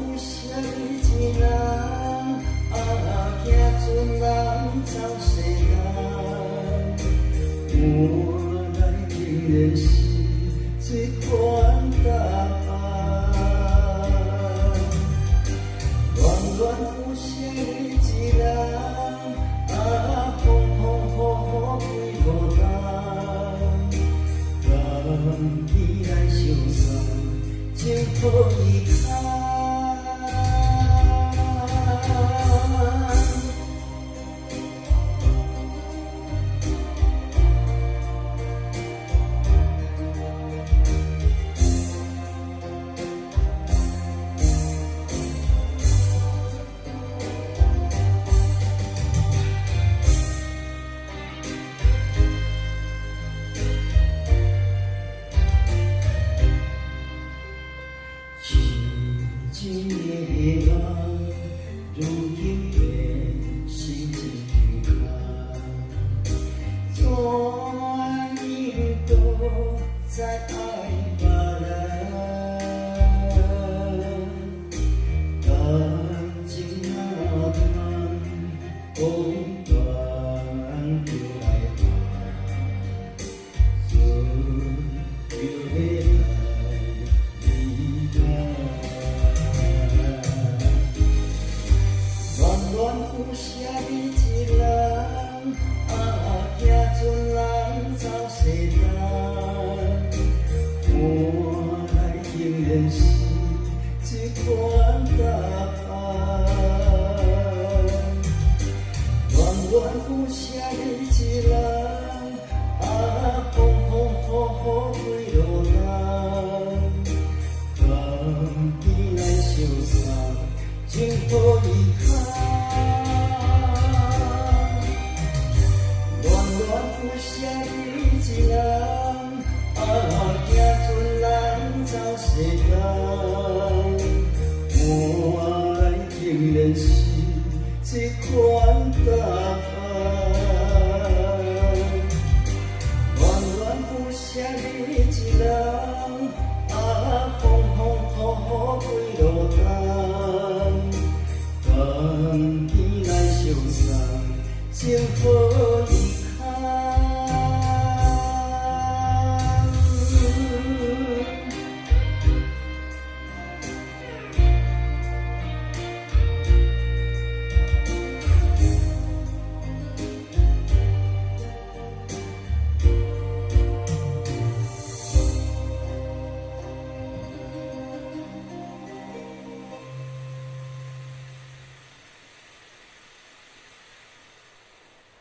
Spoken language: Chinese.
有啥一人，惊船人走世间。原来竟然是一款答案。恋恋有啥一人，风风雨雨几落冬。甘期来相送，情何以堪？情的梦，如今变成一场空。怎样都在爱别人，感情那难，讲完就来还，就要有啥一人，惊船人走世间。原来竟然是一款答案。恋恋有啥一人，风风雨雨几落冬。甘期来相送，情何以堪？有啥一人，惊船人走世间。原来竟然是一款。